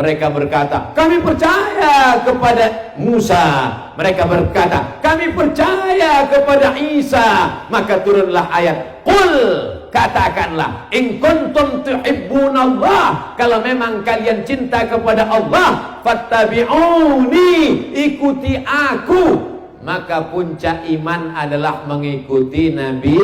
Mereka berkata, kami percaya kepada Musa. Mereka berkata, kami percaya kepada Isa. Maka turunlah ayat, qul, katakanlah, in kuntum tuhibbunallah, kalau memang kalian cinta kepada Allah, fattabi'uni, ikuti aku. Maka puncak iman adalah mengikuti Nabi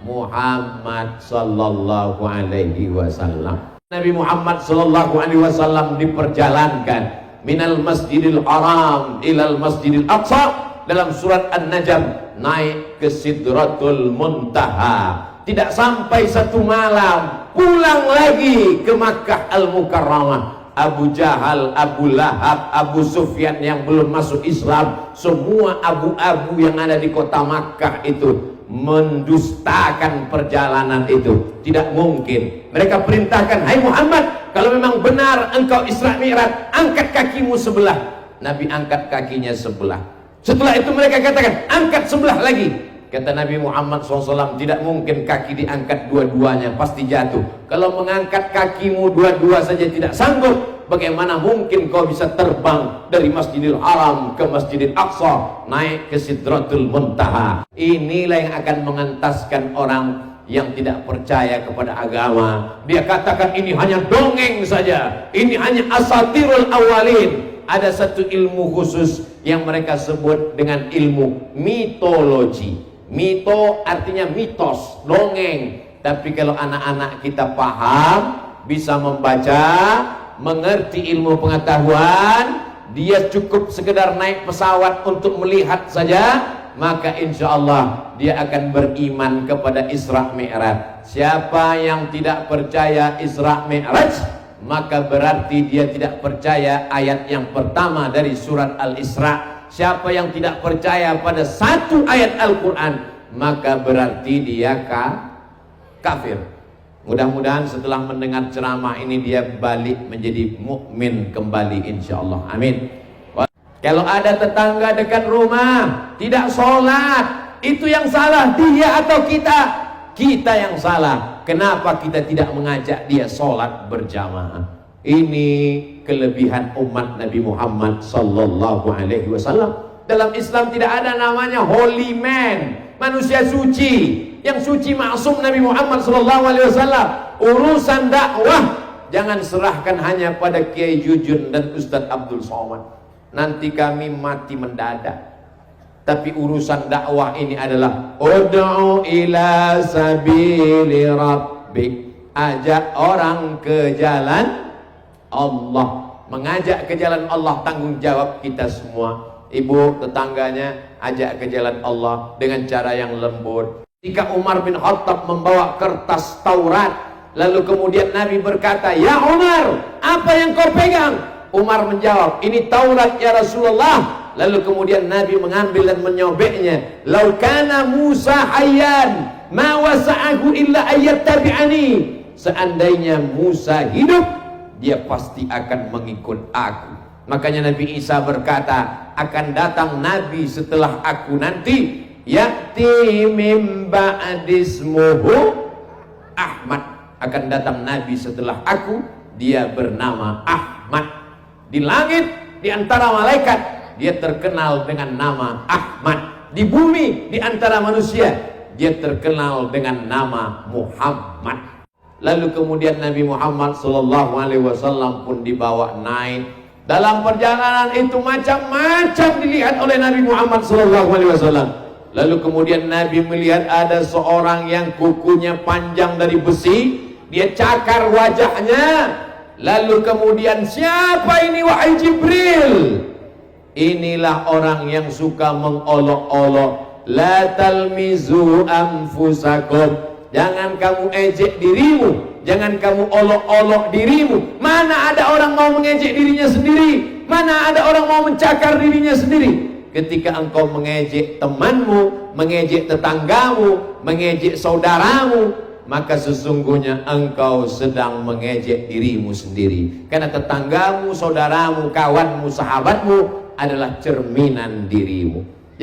Muhammad sallallahu alaihi wasallam. Nabi Muhammad sallallahu alaihi wasallam diperjalankan minal masjidil haram ilal masjidil aqsa. Dalam surat An-Najm, naik ke Sidratul Muntaha. Tidak sampai satu malam, pulang lagi ke Makkah Al-Mukarramah. Abu Jahal, Abu Lahab, Abu Sufyan yang belum masuk Islam, semua abu-abu yang ada di kota Makkah itu mendustakan perjalanan itu. Tidak mungkin. Mereka perintahkan, hai Muhammad, kalau memang benar engkau Isra Mi'raj, angkat kakimu sebelah. Nabi angkat kakinya sebelah. Setelah itu mereka katakan, angkat sebelah lagi. Kata Nabi Muhammad SAW, tidak mungkin kaki diangkat dua-duanya, pasti jatuh. Kalau mengangkat kakimu dua-dua saja tidak sanggup, bagaimana mungkin kau bisa terbang dari Masjidil Haram ke Masjidil Aqsa, naik ke Sidratul Muntaha. Inilah yang akan mengentaskan orang yang tidak percaya kepada agama. Dia katakan ini hanya dongeng saja, ini hanya asatirul awalin. Ada satu ilmu khusus yang mereka sebut dengan ilmu mitologi. Mito artinya mitos, dongeng. Tapi kalau anak-anak kita paham, bisa membaca, mengerti ilmu pengetahuan, dia cukup sekedar naik pesawat untuk melihat saja, maka insya Allah dia akan beriman kepada Isra Mi'raj. Siapa yang tidak percaya Isra Mi'raj, maka berarti dia tidak percaya ayat yang pertama dari surat Al-Isra. Siapa yang tidak percaya pada satu ayat Al-Quran, maka berarti dia kafir. Mudah-mudahan setelah mendengar ceramah ini dia balik menjadi mukmin kembali, insya Allah. Amin. Kalau ada tetangga dekat rumah tidak sholat, itu yang salah dia atau kita? Kita yang salah. Kenapa kita tidak mengajak dia sholat berjamaah? Ini kelebihan umat Nabi Muhammad sallallahu alaihi wasallam. Dalam Islam tidak ada namanya holy man, manusia suci. Yang suci maksum Nabi Muhammad sallallahu alaihi wasallam. Urusan dakwah jangan serahkan hanya pada Kiai Jujun dan Ustadz Abdul Somad. Nanti kami mati mendadak. Tapi urusan dakwah ini adalah ud'u ila sabili rabbik. Ajak orang ke jalan Allah. Mengajak ke jalan Allah tanggung jawab kita semua. Ibu tetangganya ajak ke jalan Allah dengan cara yang lembut. Ketika Umar bin Khattab membawa kertas Taurat, lalu kemudian Nabi berkata, ya Umar, apa yang kau pegang? Umar menjawab, ini Taurat ya Rasulullah. Lalu kemudian Nabi mengambil dan menyobeknya. Lau kana Musa hayyan ma wasa'ahu illa ayat tabi'ani. Seandainya Musa hidup, dia pasti akan mengikut aku. Makanya Nabi Isa berkata, akan datang Nabi setelah aku nanti, ya'ti mim ba'dismuhu Ahmad. Akan datang Nabi setelah aku, dia bernama Ahmad. Di langit, di antara malaikat, dia terkenal dengan nama Ahmad. Di bumi, di antara manusia, dia terkenal dengan nama Muhammad. Lalu kemudian Nabi Muhammad SAW pun dibawa naik. Dalam perjalanan itu macam-macam dilihat oleh Nabi Muhammad SAW. Lalu kemudian Nabi melihat ada seorang yang kukunya panjang dari besi. Dia cakar wajahnya. Lalu kemudian, siapa ini wahai Jibril? Inilah orang yang suka mengolok-olok. La talmizu anfusakum. Jangan kamu ejek dirimu, jangan kamu olok-olok dirimu. Mana ada orang mau mengejek dirinya sendiri? Mana ada orang mau mencakar dirinya sendiri? Ketika engkau mengejek temanmu, mengejek tetanggamu, mengejek saudaramu, maka sesungguhnya engkau sedang mengejek dirimu sendiri. Karena tetanggamu, saudaramu, kawanmu, sahabatmu adalah cerminan dirimu.